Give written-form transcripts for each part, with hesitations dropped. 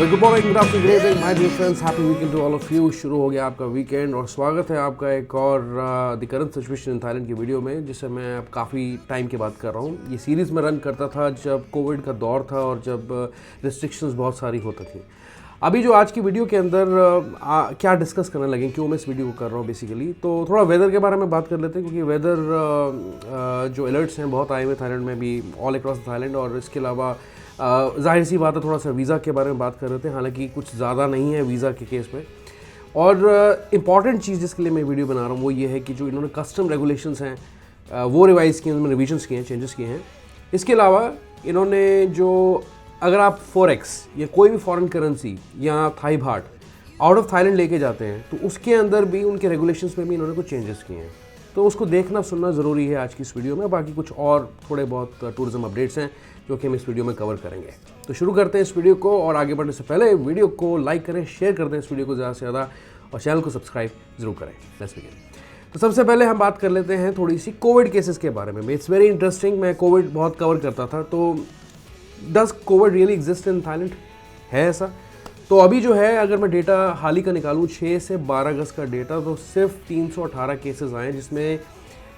Good morning, good afternoon, great day my dear friends, happy weekend to all of you. शुरू हो गया आपका weekend और स्वागत है आपका एक और the current situation in Thailand की वीडियो में, जिसे मैं अब काफ़ी टाइम के बाद कर रहा हूँ। ये सीरीज़ में रन करता था जब कोविड का दौर था और जब रिस्ट्रिक्शंस बहुत सारी होती थी। अभी जो आज की वीडियो के अंदर क्या डिस्कस करने लगे, क्यों मैं इस वीडियो को कर रहा हूँ बेसिकली, तो थोड़ा वेदर के बारे में बात कर लेते हैं, क्योंकि वेदर जो अलर्ट्स हैं बहुत आए हुए थाईलैंड में भी, ऑल अक्रॉस थाईलैंड। और इसके अलावा जाहिर सी बात है थोड़ा सा वीज़ा के बारे में बात कर रहे थे, हालांकि कुछ ज़्यादा नहीं है वीज़ा के केस में। और इम्पॉर्टेंट चीज़ जिसके लिए मैं वीडियो बना रहा हूँ वो ये है कि जो इन्होंने कस्टम रेगुलेशंस हैं वो रिवाइज़ किए, उनमें रिविजन्स किए हैं, चेंजेस किए हैं। इसके अलावा इन्होंने जो, अगर आप फॉरेक्स या कोई भी फॉरेन करेंसी या Thai baht out of Thailand लेके जाते हैं तो उसके अंदर भी उनके रेगुलेशंस में भी इन्होंने कुछ चेंजेस किए हैं। तो उसको देखना सुनना ज़रूरी है आज की इस वीडियो में। बाकी कुछ और थोड़े बहुत टूरिज्म अपडेट्स हैं जो कि हम इस वीडियो में कवर करेंगे। तो शुरू करते हैं इस वीडियो को, और आगे बढ़ने से पहले वीडियो को लाइक करें, शेयर कर दें इस वीडियो को ज़्यादा से ज़्यादा, और चैनल को सब्सक्राइब जरूर करें। Let's begin. तो सबसे पहले हम बात कर लेते हैं थोड़ी सी कोविड केसेस के बारे में। It's very interesting. मैं कोविड बहुत कवर करता था, तो does Covid really exist in Thailand, है ऐसा? तो अभी जो है, अगर मैं डेटा हाल ही का निकालूँ 6 से 12 अगस्त का डेटा, तो सिर्फ 318 केसेस आए, जिसमें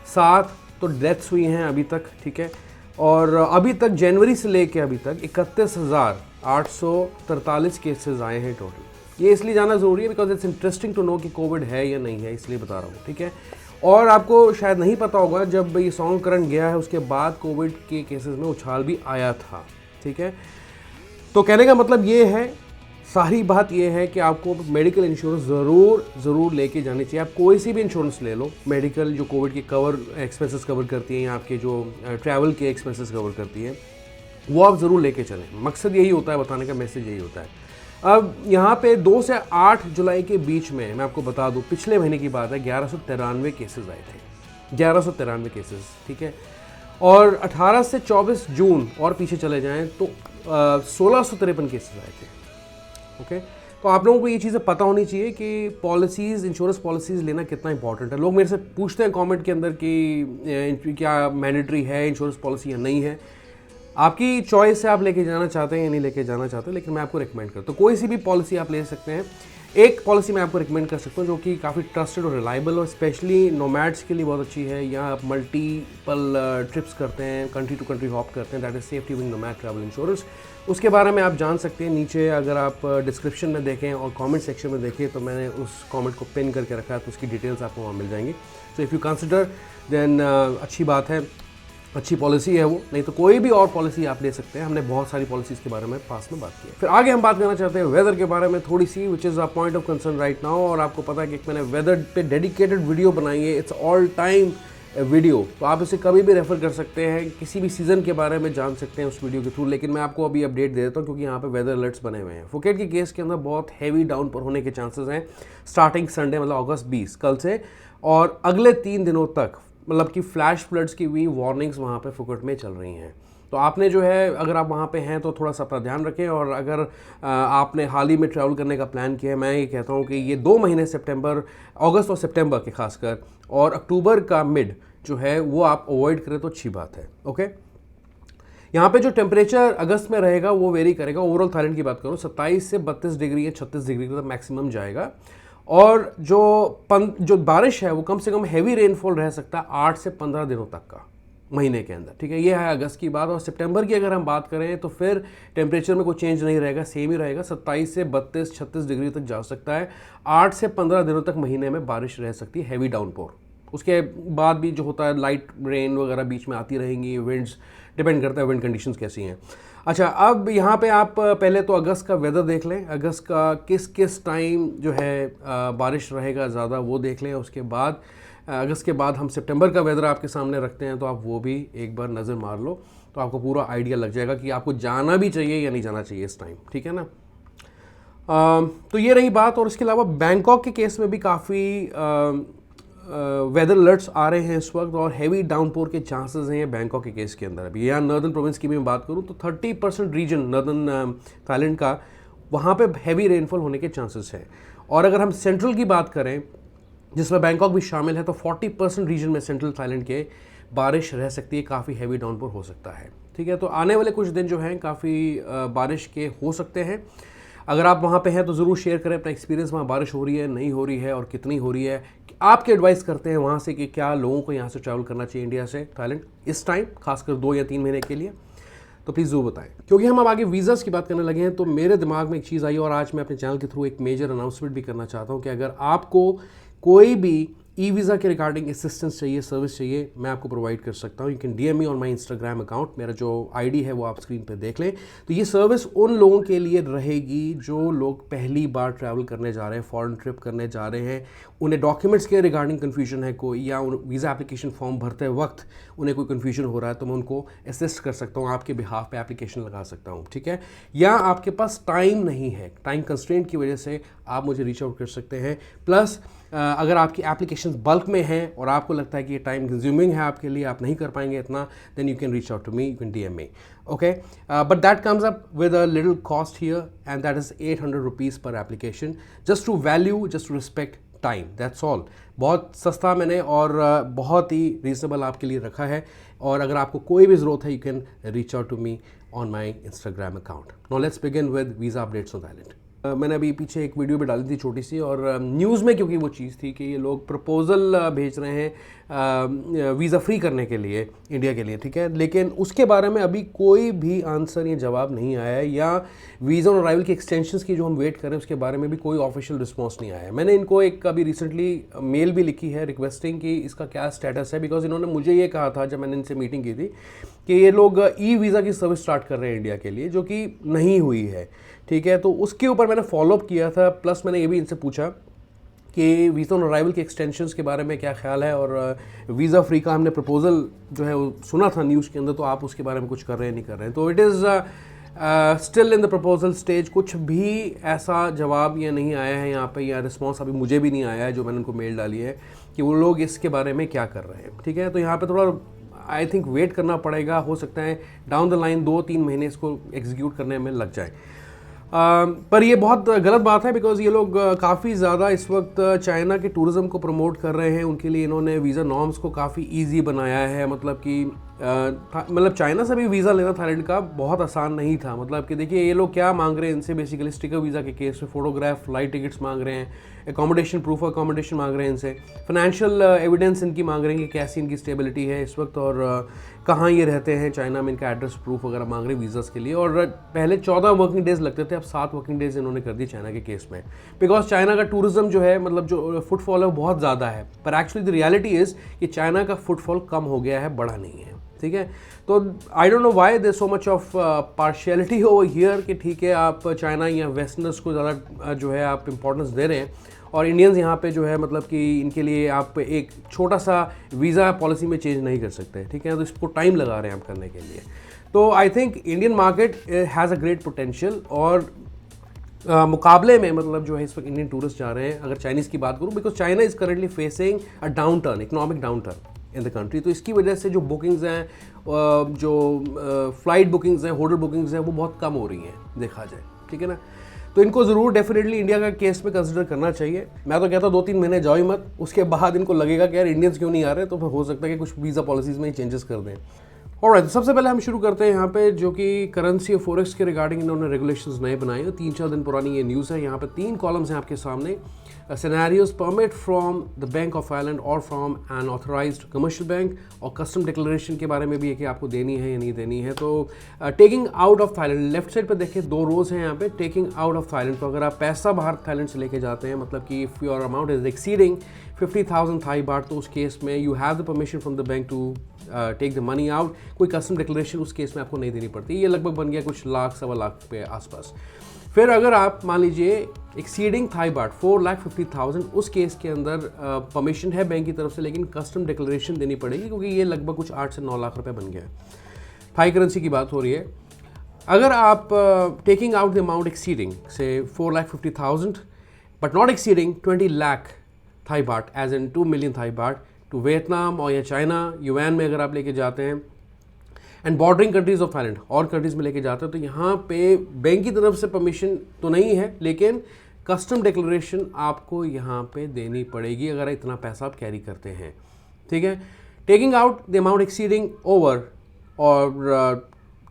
7 तो डेथ्स हुई हैं अभी तक, ठीक है। और अभी तक जनवरी से लेके अभी तक 31,843 केसेस आए हैं टोटल। ये इसलिए जाना ज़रूरी है because it's interesting to know कि कोविड है या नहीं है, इसलिए बता रहा हूँ, ठीक है। और आपको शायद नहीं पता होगा, जब ये सॉन्ग करण गया है उसके बाद कोविड के केसेस में उछाल भी आया था, ठीक है। तो कहने का मतलब ये है, सारी बात ये है कि आपको मेडिकल इंश्योरेंस ज़रूर लेके जानी चाहिए। आप कोई सी भी इंश्योरेंस ले लो, मेडिकल जो कोविड के एक्सपेंसेस कवर करती है, या आपके जो ट्रैवल के एक्सपेंसेस कवर करती है, वो आप ज़रूर लेके चलें। मकसद यही होता है, बताने का मैसेज यही होता है। अब यहाँ पे 2 से 8 जुलाई के बीच में मैं आपको बता दूँ, पिछले महीने की बात है, 1193 केसेस आए थे, 1193 केसेस, ठीक है। और 18 से 24 जून और पीछे चले जाएँ तो 1653 केसेस आए थे, ओके। तो आप लोगों को ये चीज़ें पता होनी चाहिए कि पॉलिसीज़, इंश्योरेंस पॉलिसीज़ लेना कितना इंपॉर्टेंट है। लोग मेरे से पूछते हैं कमेंट के अंदर कि क्या मैंडेटरी है इंश्योरेंस पॉलिसी या नहीं है। आपकी चॉइस है, आप लेके जाना चाहते हैं या नहीं लेके जाना चाहते, लेकिन मैं आपको रिकमेंड करता हूँ कोई सी भी पॉलिसी आप ले सकते हैं। एक पॉलिसी मैं आपको रिकमेंड कर सकता हूँ जो कि काफ़ी ट्रस्टेड और रिलायबल और स्पेशली नोमैड्स के लिए बहुत अच्छी है, या आप मल्टीपल ट्रिप्स करते हैं, कंट्री टू कंट्री हॉप करते हैं, that is safety wing nomad travel insurance. उसके बारे में आप जान सकते हैं नीचे, अगर आप डिस्क्रिप्शन में देखें और कमेंट सेक्शन में देखें तो मैंने उस कमेंट को पिन करके रखा है, तो उसकी डिटेल्स आपको वहाँ मिल जाएंगी। So if you consider then अच्छी बात है, अच्छी पॉलिसी है वो। नहीं तो कोई भी और पॉलिसी आप ले सकते हैं। हमने बहुत सारी पॉलिसीज़ के बारे में पास में बात की है। फिर आगे हम बात करना चाहते हैं वेदर के बारे में थोड़ी सी, which is a point of concern right now. और आपको पता है कि मैंने वेदर पे डेडिकेटेड वीडियो बनाई है, इट्स ऑल टाइम वीडियो, तो आप इसे कभी भी रेफर कर सकते हैं, किसी भी सीज़न के बारे में जान सकते हैं उस वीडियो के थ्रू। लेकिन मैं आपको अभी अपडेट दे देता हूँ, क्योंकि यहाँ पे वेदर अलर्ट्स बने हुए हैं। फुकेट के केस के अंदर बहुत हैवी डाउनपोर होने के चांसेस हैं स्टार्टिंग संडे, मतलब अगस्त 20 कल से, और अगले 3 दिनों तक, मतलब कि फ्लैश फ्लड्स की भी वार्निंग्स वहाँ पे फुकेट में चल रही हैं। तो आपने जो है, अगर आप वहाँ पे हैं तो थोड़ा सा अपना ध्यान रखें। और अगर आपने हाल ही में ट्रैवल करने का प्लान किया है, मैं ये कहता हूँ कि ये 2 महीने सितंबर, अगस्त और सितंबर के खासकर, और अक्टूबर का मिड जो है वो आप अवॉइड करें तो अच्छी बात है, ओके। यहाँ पे जो टेम्परेचर अगस्त में रहेगा वो वेरी करेगा। ओवरऑल थाईलैंड की बात करूँ 27 से 32 डिग्री या 36 डिग्री तक मैक्सिमम जाएगा। और जो बारिश है वो कम से कम हैवी रेनफॉल रह सकता है 8 से 15 दिनों तक का महीने के अंदर, ठीक है। ये है अगस्त की बात। और सितंबर की अगर हम बात करें तो फिर टेम्परेचर में कोई चेंज नहीं रहेगा, सेम ही रहेगा, 27 से 32-36 डिग्री तक जा सकता है। 8 से 15 दिनों तक महीने में बारिश रह सकती है, हैवी डाउनपोर। उसके बाद भी जो होता है लाइट रेन वगैरह बीच में आती रहेंगी, विंड्स, डिपेंड करता है विंड कंडीशंस कैसी हैं। अच्छा, अब यहाँ पे आप पहले तो अगस्त का वेदर देख लें, अगस्त का किस किस टाइम जो है बारिश रहेगा ज़्यादा वो देख लें। उसके बाद अगस्त के बाद हम सितंबर का वेदर आपके सामने रखते हैं, तो आप वो भी एक बार नज़र मार लो, तो आपको पूरा आइडिया लग जाएगा कि आपको जाना भी चाहिए या नहीं जाना चाहिए इस टाइम, ठीक है ना। तो ये रही बात। और इसके अलावा बैंकॉक के केस में भी काफ़ी वेदर अलर्ट्स आ रहे हैं इस वक्त, और हैवी डाउनपोर के चांसेस हैं बैंकॉक के केस के अंदर। अभी यहाँ नॉर्दर्न प्रोविंस की भी मैं बात करूँ तो 30% रीजन नॉर्दर्न थाईलैंड का, वहाँ पे हैवी रेनफॉल होने के चांसेस हैं। और अगर हम सेंट्रल की बात करें, जिसमें बैंकॉक भी शामिल है, तो 40% रीजन में सेंट्रल थाईलैंड के बारिश रह सकती है, काफ़ी हैवी डाउनपोर हो सकता है, ठीक है। तो आने वाले कुछ दिन जो हैं काफ़ी बारिश के हो सकते हैं। अगर आप वहाँ पे हैं तो ज़रूर शेयर करें अपना एक्सपीरियंस, वहाँ बारिश हो रही है, नहीं हो रही है और कितनी हो रही है। आपके एडवाइस करते हैं वहाँ से कि क्या लोगों को यहाँ से ट्रैवल करना चाहिए इंडिया से थाईलैंड इस टाइम, खासकर 2 या 3 महीने के लिए, तो प्लीज़ ज़रूर बताएं। क्योंकि हम अब आगे वीज़ाज़ की बात करने लगे हैं तो मेरे दिमाग में एक चीज़ आई और आज मैं अपने चैनल के थ्रू एक मेजर अनाउंसमेंट भी करना चाहता हूँ कि अगर आपको कोई भी ई वीज़ा के रिगार्डिंग असिस्टेंस चाहिए, सर्विस चाहिए, मैं आपको प्रोवाइड कर सकता हूँ। You can DM me on my Instagram account, मेरा जो ID है वो आप स्क्रीन पे देख लें। तो ये सर्विस उन लोगों के लिए रहेगी जो लोग पहली बार ट्रैवल करने जा रहे हैं, फॉरेन ट्रिप करने जा रहे हैं, उन्हें डॉक्यूमेंट्स के रिगार्डिंग कन्फ्यूजन है कोई, या वीज़ा एप्लीकेशन फॉर्म भरते वक्त उन्हें कोई कन्फ्यूजन हो रहा है, तो मैं उनको असिस्ट कर सकता हूँ, आपके बिहाफ पे एप्लीकेशन लगा सकता हूँ, ठीक है। या आपके पास टाइम नहीं है, टाइम कंस्ट्रेंट की वजह से आप मुझे रीच आउट कर सकते हैं। प्लस अगर आपकी एप्लीकेशन बल्क में हैं और आपको लगता है कि ये टाइम कंज्यूमिंग है आपके लिए, आप नहीं कर पाएंगे इतना, then you can reach out to me, you can DM me, okay. But that comes up with a little cost here and that is 800 rupees per application, just to value, just to respect time, that's all. बहुत सस्ता मैंने और बहुत ही reasonable आपके लिए रखा है। और अगर आपको कोई भी ज़रूरत है, you can reach out to me on my Instagram account. Now let's begin with visa updates on Thailand. मैंने अभी पीछे एक वीडियो भी डाली थी छोटी सी, और न्यूज़ में क्योंकि वो चीज़ थी कि ये लोग प्रपोज़ल भेज रहे हैं वीज़ा फ्री करने के लिए इंडिया के लिए, ठीक है। लेकिन उसके बारे में अभी कोई भी आंसर या जवाब नहीं आया है, या वीज़ा ऑन अराइवल की एक्सटेंशंस की जो हम वेट कर रहे हैं उसके बारे में भी कोई ऑफिशियल रिस्पॉन्स नहीं आया है। मैंने इनको एक अभी रिसेंटली मेल भी लिखी है रिक्वेस्टिंग कि इसका क्या स्टेटस है, बिकॉज इन्होंने मुझे ये कहा था जब मैंने इनसे मीटिंग की थी कि ये लोग ई वीज़ा की सर्विस स्टार्ट कर रहे हैं इंडिया के लिए, जो कि नहीं हुई है, ठीक है। तो उसके ऊपर मैंने फॉलोअप किया था, प्लस मैंने ये भी इनसे पूछा कि वीज़ा ऑन अराइवल के एक्सटेंशंस के बारे में क्या ख्याल है, और वीज़ा फ्री का हमने प्रपोज़ल जो है वो सुना था न्यूज़ के अंदर, तो आप उसके बारे में कुछ कर रहे हैं नहीं कर रहे हैं। तो it is still in the proposal stage, कुछ भी ऐसा जवाब या नहीं आया है यहाँ पे, या रिस्पॉन्स अभी मुझे भी नहीं आया है जो मैंने उनको मेल डाली है कि वो लोग इसके बारे में क्या कर रहे हैं, ठीक है। तो यहाँ पे थोड़ा आई थिंक वेट करना पड़ेगा, हो सकता है डाउन द लाइन 2-3 महीने इसको एग्जीक्यूट करने में लग जाए। पर ये बहुत गलत बात है, बिकॉज ये लोग काफ़ी ज़्यादा इस वक्त चाइना के टूरिज़्म को प्रमोट कर रहे हैं। उनके लिए इन्होंने वीज़ा नॉर्म्स को काफ़ी इजी बनाया है, मतलब कि मतलब चाइना से भी वीज़ा लेना थाईलैंड का बहुत आसान नहीं था। मतलब कि देखिए ये लोग क्या मांग रहे हैं इनसे, बेसिकली स्टिकर वीज़ा के केस में फोटोग्राफ, फ्लाइट टिकट्स मांग रहे हैं, एकोमोडेशन, प्रूफ ऑफ एकोमोडेशन मांग रहे हैं इनसे, फाइनेंशियल एविडेंस इनकी मांग रहे हैं कि कैसी इनकी स्टेबिलिटी है इस वक्त, और कहाँ ये रहते हैं चाइना में, इनका एड्रेस प्रूफ वगैरह मांग रहे हैं वीज़ास के लिए। और पहले 14 वर्किंग डेज़ लगते थे, अब 7 वर्किंग डेज़ इन्होंने कर दी चाइना के केस में, बिकॉज चाइना का टूरिज्म जो है, मतलब जो फुटफॉल है वो बहुत ज़्यादा है। पर एक्चुअली द रियलिटी इज़ कि चाइना का फुटफॉल कम हो गया है, बढ़ा नहीं है, ठीक है। तो I don't know why there so much of partiality over here कि ठीक है आप चाइना या वेस्टर्नर्स को ज़्यादा जो है आप इंपॉर्टेंस दे रहे हैं, और इंडियंस यहाँ पे जो है मतलब कि इनके लिए आप एक छोटा सा वीज़ा पॉलिसी में चेंज नहीं कर सकते, ठीक है। तो इसको टाइम लगा रहे हैं आप करने के लिए। तो I think Indian market has a great potential, और मुकाबले में मतलब जो है इस वक्त इंडियन टूरिस्ट जा रहे हैं, अगर चाइनीज़ की बात करूँ, because China is currently facing a down turn, economic down turn in the country. तो इसकी वजह से जो बुकिंग्स हैं, जो फ्लाइट बुकिंग्स हैं, होटल बुकिंग्स हैं, वो बहुत कम हो रही हैं देखा जाए, ठीक है ना। तो इनको ज़रूर डेफिनेटली इंडिया का केस में कंसिडर करना चाहिए। मैं तो कहता हूँ 2-3 महीने जाओ ही मत, उसके बाद इनको लगेगा कि यार इंडियंस क्यों नहीं आ रहे, तो फिर हो सकता है कि कुछ वीज़ा पॉलिसीज़ में ही चेंजेस कर दें। ऑलराइट, सबसे पहले हम शुरू करते हैं यहाँ पे, जो कि करेंसी और फॉरेक्स के रिगार्डिंग इन्होंने रेगुलेशंस नए बनाए हैं। 3-4 दिन पुरानी ये न्यूज़ है। यहाँ पे 3 कॉलम्स हैं आपके सामने। Scenarios permit from the bank of Thailand और from an authorised commercial bank, और कस्टम डिक्लेरेशन के बारे में भी है कि आपको देनी है या नहीं देनी है। तो taking out of Thailand, left side पे देखिए 2 रोज हैं यहाँ पे, टेकिंग आउट ऑफ थाईलैंड। तो अगर आप पैसा बाहर थाईलैंड से लेके जाते हैं, मतलब कि if your amount is exceeding 50,000 Thai baht, तो उस केस में you have the permission from the bank to take the money out. कोई कस्टम डिक्लेरेशन उस केस में आपको नहीं देनी पड़ती। ये लगभग बन गया कुछ लाख 1.25 लाख के आसपास। फिर अगर आप मान लीजिए एक्सीडिंग थाई बाट 4,50,000, उस केस के अंदर परमिशन है बैंक की तरफ से, लेकिन कस्टम डिक्लेरेशन देनी पड़ेगी, क्योंकि ये लगभग कुछ 8 से 9 लाख रुपए बन गया है। थाई करेंसी की बात हो रही है। अगर आप taking out the amount exceeding से 4,50,000 but not exceeding 20 lakh Thai baht, as in 2 million Thai baht, to Vietnam और या चाइना, यूएन में अगर आप लेके जाते हैं, and bordering countries of Thailand और कंट्रीज़ में लेके जाते हैं, तो यहाँ पे बैंक की तरफ से परमिशन तो नहीं है, लेकिन कस्टम डिक्लेरेशन आपको यहाँ पे देनी पड़ेगी अगर इतना पैसा आप कैरी करते हैं, ठीक है। Taking out the amount exceeding over और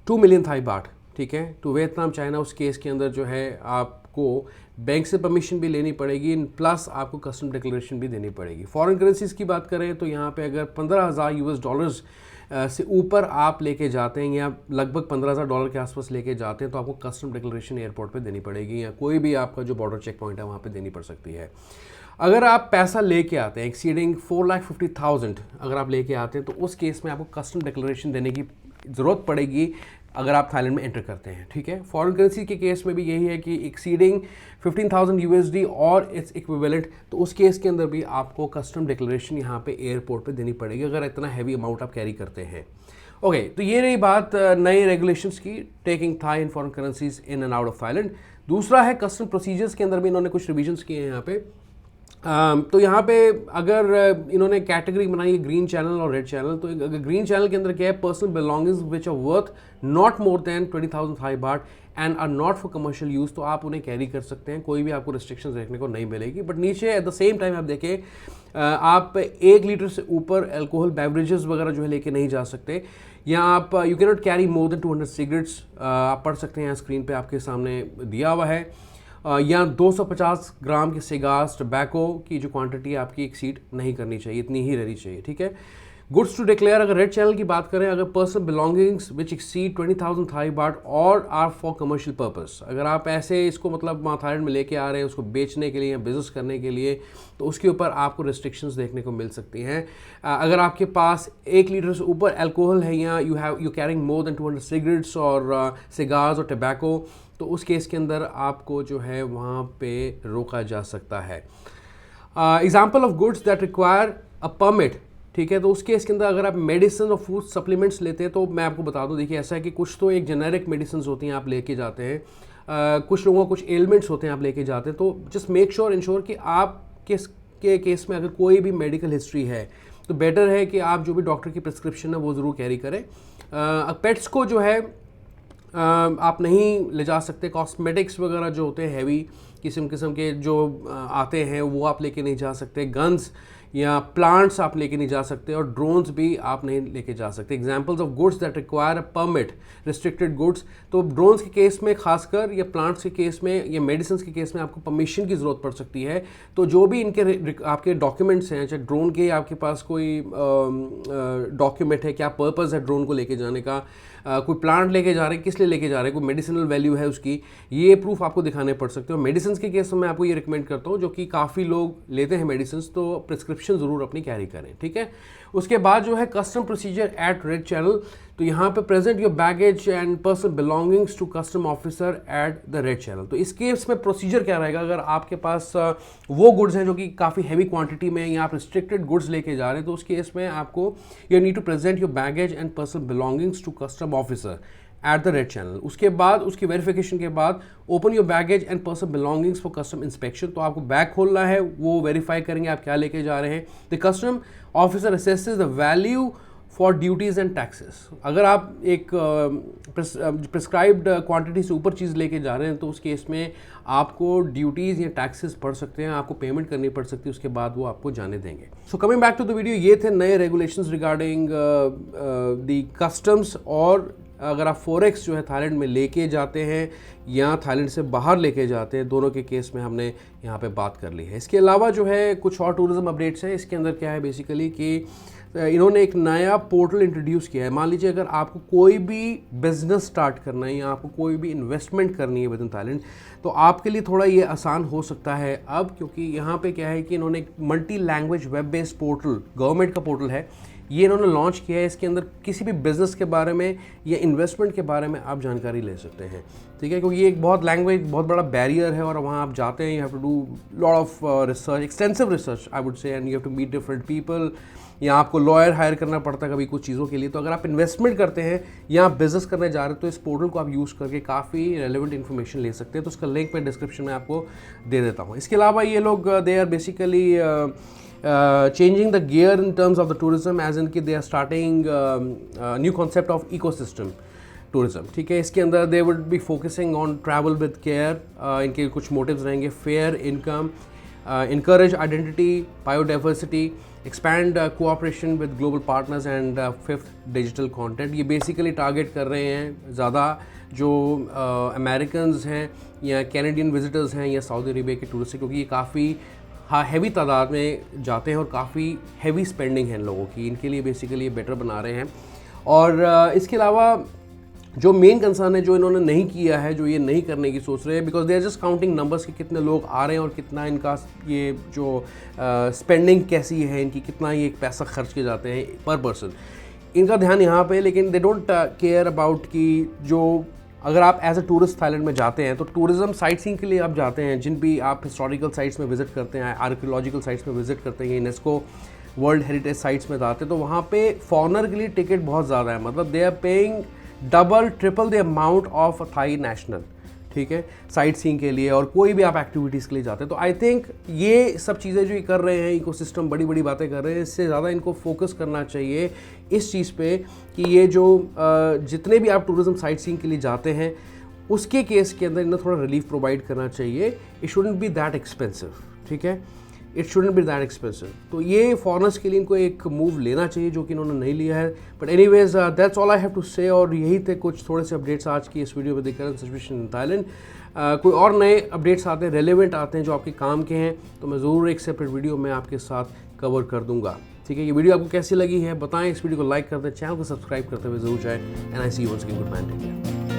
2 मिलियन थाई बाट, ठीक है, टू वियतनाम चाइना, उस केस के अंदर जो है आप आपको बैंक से परमिशन भी लेनी पड़ेगी, प्लस आपको कस्टम डिक्लेरेशन भी देनी पड़ेगी। फॉरेन करेंसीज़ की बात करें तो यहाँ पे अगर $15,000 से ऊपर आप लेके जाते हैं या लगभग $15,000 के आसपास लेके जाते हैं तो आपको कस्टम डिक्लेरेशन एयरपोर्ट पे देनी पड़ेगी, या कोई भी आपका जो बॉर्डर चेक पॉइंट है वहाँ पे देनी पड़ सकती है। अगर आप पैसा लेके आते हैं एक्सीडिंग 4,50,000 अगर आप लेके आते हैं तो उस केस में आपको कस्टम डिक्लेरेशन देने की ज़रूरत पड़ेगी अगर आप थाईलैंड में एंटर करते हैं, ठीक है। फॉरेन करेंसी के केस में भी यही है कि एक्सीडिंग 15,000 USD और इट्स इक्विवेलेंट, तो उस केस के अंदर भी आपको कस्टम डिक्लेरेशन यहाँ पे एयरपोर्ट पे देनी पड़ेगी अगर इतना हैवी अमाउंट आप कैरी करते हैं। ओके, तो ये रही बात नए रेगुलेशंस की, taking Thai and foreign currencies in and out of Thailand. दूसरा है कस्टम प्रोसीजर्स के अंदर भी इन्होंने कुछ रिविजन्स किए हैं यहाँ पे। तो यहाँ पे अगर इन्होंने कैटेगरी बनाई है ग्रीन चैनल और रेड चैनल, तो अगर ग्रीन चैनल के अंदर क्या है, personal belongings which are worth not more than 20,000 Thai baht and are not for commercial use, तो आप उन्हें कैरी कर सकते हैं, कोई भी आपको रिस्ट्रिक्शंस देखने को नहीं मिलेगी। बट नीचे एट द सेम टाइम आप देखें आप 1 लीटर से ऊपर अल्कोहल बेवरेजेस वगैरह जो है लेके नहीं जा सकते, या आप you can not carry more than 200 cigarettes, आप पढ़ सकते हैं स्क्रीन पे आपके सामने दिया हुआ है, या 250 ग्राम के सिगार्स टबैको की जो क्वांटिटी आपकी एक्सीड नहीं करनी चाहिए, इतनी ही रहनी चाहिए, ठीक है। गुड्स टू डिक्लेयर, अगर रेड चैनल की बात करें, अगर पर्सनल बिलोंगिंग्स विच एक्सीड 20,000 थाई बाट और आर फॉर कमर्शियल पर्पस, अगर आप ऐसे इसको मतलब थाईलैंड में लेके आ रहे हैं उसको बेचने के लिए या बिजनेस करने के लिए, तो उसके ऊपर आपको रिस्ट्रिक्शंस देखने को मिल सकती हैं। अगर आपके पास 1 लीटर से ऊपर अल्कोहल है या you carrying more than 200 cigarettes और सिगार्स और टबैको, तो उस केस के अंदर आपको जो है वहाँ पे रोका जा सकता है। Example of goods that require a permit, ठीक है, तो उस केस के अंदर अगर आप मेडिसिन और फूड सप्लीमेंट्स लेते हैं तो मैं आपको बता दूं, देखिए ऐसा है कि कुछ तो एक जेनेरिक मेडिसिन होती हैं आप लेके जाते हैं, कुछ लोगों को कुछ एलिमेंट्स होते हैं आप लेके जाते हैं, तो जस्ट मेक श्योर इंश्योर कि आप के केस में अगर कोई भी मेडिकल हिस्ट्री है तो बेटर है कि आप जो भी डॉक्टर की प्रिस्क्रिप्शन है वो ज़रूर कैरी करें। पेट्स को जो है आप नहीं ले जा सकते, कॉस्मेटिक्स वगैरह जो होते हैं हैवी किस्म के जो आते हैं वो आप लेके नहीं जा सकते, गन्स या प्लांट्स आप लेके नहीं जा सकते, और ड्रोन्स भी आप नहीं लेके जा सकते। Examples of goods that require a permit, restricted goods, तो ड्रोन्स के केस में खासकर, या प्लांट्स के केस में, या मेडिसिन के केस में आपको परमिशन की ज़रूरत पड़ सकती है। तो जो भी इनके आपके डॉक्यूमेंट्स हैं, चाहे ड्रोन के आपके पास कोई डॉक्यूमेंट है, क्या पर्पज़ है ड्रोन को लेके जाने का, कोई प्लांट लेके जा रहे हैं, किस लिए लेके जा रहे हैं, कोई मेडिसिनल वैल्यू है उसकी, ये प्रूफ आपको दिखाने पड़ सकते हो। मेडिसिन के केस में मैं आपको ये रिकमेंड करता हूँ, जो कि काफ़ी लोग लेते हैं मेडिसिन, तो प्रिस्क्रिप्शन ज़रूर अपनी कैरी करें, ठीक है। उसके बाद जो है custom procedure at red channel, तो यहाँ पे present your baggage and personal belongings to custom officer at the red channel. तो इस केस में प्रोसीजर क्या रहेगा, अगर आपके पास वो गुड्स हैं जो कि काफ़ी हैवी क्वांटिटी में, या आप रिस्ट्रिक्टेड गुड्स लेके जा रहे हैं, तो उस केस में आपको you need to present your baggage and personal belongings to custom officer at the red channel. उसके बाद उसकी वेरिफिकेशन के बाद open your baggage and personal belongings for custom inspection, तो आपको बैग खोलना है, वो वेरीफाई करेंगे आप क्या लेके जा रहे हैं। The custom officer assesses the value for duties and taxes, अगर आप एक प्रिस्क्राइब्ड क्वांटिटी से ऊपर चीज़ लेके जा रहे हैं तो उस केस में आपको ड्यूटीज़ या टैक्सेस पड़ सकते हैं, आपको पेमेंट करनी पड़ सकती है, उसके बाद वो आपको जाने देंगे। So coming back to the video, ये थे नए रेगुलेशंस रिगार्डिंग द कस्टम्स, और अगर आप फॉरेक्स जो है थाईलैंड में लेके जाते हैं या थाईलैंड से बाहर लेके जाते हैं, दोनों के केस में हमने यहाँ पे बात कर ली है। इसके अलावा जो है कुछ और टूरिज्म अपडेट्स हैं। इसके अंदर क्या है बेसिकली कि इन्होंने एक नया पोर्टल इंट्रोड्यूस किया है। मान लीजिए अगर आपको कोई भी बिजनेस स्टार्ट करना है या आपको कोई भी इन्वेस्टमेंट करनी है विद इन थाईलैंड, तो आपके लिए थोड़ा ये आसान हो सकता है अब, क्योंकि यहाँ पे क्या है कि इन्होंने एक multi language web based portal, government का पोर्टल है, ये इन्होंने लॉन्च किया है। इसके अंदर किसी भी बिज़नेस के बारे में या इन्वेस्टमेंट के बारे में आप जानकारी ले सकते हैं, ठीक है, क्योंकि ये एक बहुत बड़ा बैरियर है, और वहाँ आप जाते हैं, you have to do lot of research, extensive research I would say, and you have to meet different people, या आपको लॉयर हायर करना पड़ता है कभी कुछ चीज़ों के लिए। तो अगर आप इन्वेस्टमेंट करते हैं या आप बिज़नेस करने जा रहे हैं, तो इस पोर्टल को आप यूज़ करके काफ़ी रेलेवेंट इन्फॉर्मेशन ले सकते हैं। तो उसका लिंक मैं डिस्क्रिप्शन में आपको दे देता हूँ। इसके अलावा ये लोग they are basically changing the gear in terms of the tourism, as in कि they are starting new concept of ecosystem tourism, ठीक है। इसके अंदर they would be focusing on travel with care, इनके कुछ motives रहेंगे, fair income, encourage identity, biodiversity, expand cooperation with global partners and fifth digital content. ये basically target कर रहे हैं ज़्यादा जो अमेरिकन्स हैं या कैनेडियन विजिटर्स हैं या सऊदी अरेबिया के टूरिस्ट, क्योंकि ये काफ़ी हैवी तादाद में जाते हैं और काफ़ी हैवी स्पेंडिंग है इन लोगों की। इनके लिए बेसिकली ये बेटर बना रहे हैं। और इसके अलावा जो मेन कंसर्न है जो इन्होंने नहीं किया है, जो ये नहीं करने की सोच रहे हैं, because they are just counting numbers कि कितने लोग आ रहे हैं और कितना इनका ये जो स्पेंडिंग कैसी है इनकी, कितना ये पैसा खर्च के जाते हैं पर पर्सन, इनका ध्यान यहाँ पे है। लेकिन दे डोंट केयर अबाउट कि जो अगर आप एज अ टूरिस्ट थाईलैंड में जाते हैं तो टूरिज़्म साइट सीइंग के लिए आप जाते हैं, जिन भी आप हिस्टोरिकल साइट्स में विजिट करते हैं, आर्कियोलॉजिकल साइट्स में विजिट करते हैं, यूनेस्को वर्ल्ड हेरिटेज साइट्स में जाते हैं, तो वहाँ पे फॉरनर के लिए टिकट बहुत ज़्यादा है। मतलब they are paying double triple the amount of a Thai national, ठीक है, साइट सीइंग के लिए और कोई भी आप एक्टिविटीज़ के लिए जाते हैं। तो आई थिंक ये सब चीज़ें जो ये कर रहे हैं, इकोसिस्टम बड़ी बड़ी बातें कर रहे हैं, इससे ज़्यादा इनको फोकस करना चाहिए इस चीज़ पे कि ये जो जितने भी आप टूरिज़्म साइट सीइंग के लिए जाते हैं उसके केस के अंदर इन्हें थोड़ा रिलीफ प्रोवाइड करना चाहिए। It shouldn't be that expensive, ठीक है, it shouldn't be that expensive. तो ये फॉरनर्स के लिए इनको एक मूव लेना चाहिए जो कि इन्होंने नहीं लिया है। But anyways that's all I have to say. और यही थे कुछ थोड़े से अपडेट्स आज की इस वीडियो में देखकर सिचुएशन इन थाईलैंड। कोई और नए अपडेट्स आते हैं, रेलेवेंट आते हैं, जो आपके काम के हैं, तो मैं ज़रूर एक सेपरेट वीडियो में आपके साथ कवर कर दूंगा, ठीक है। ये वीडियो आपको कैसी लगी है बताएं, इस वीडियो को लाइक कर दें, चैनल को सब्सक्राइब करते हुए जरूर जाएं। And I see you once again, goodbye, take care.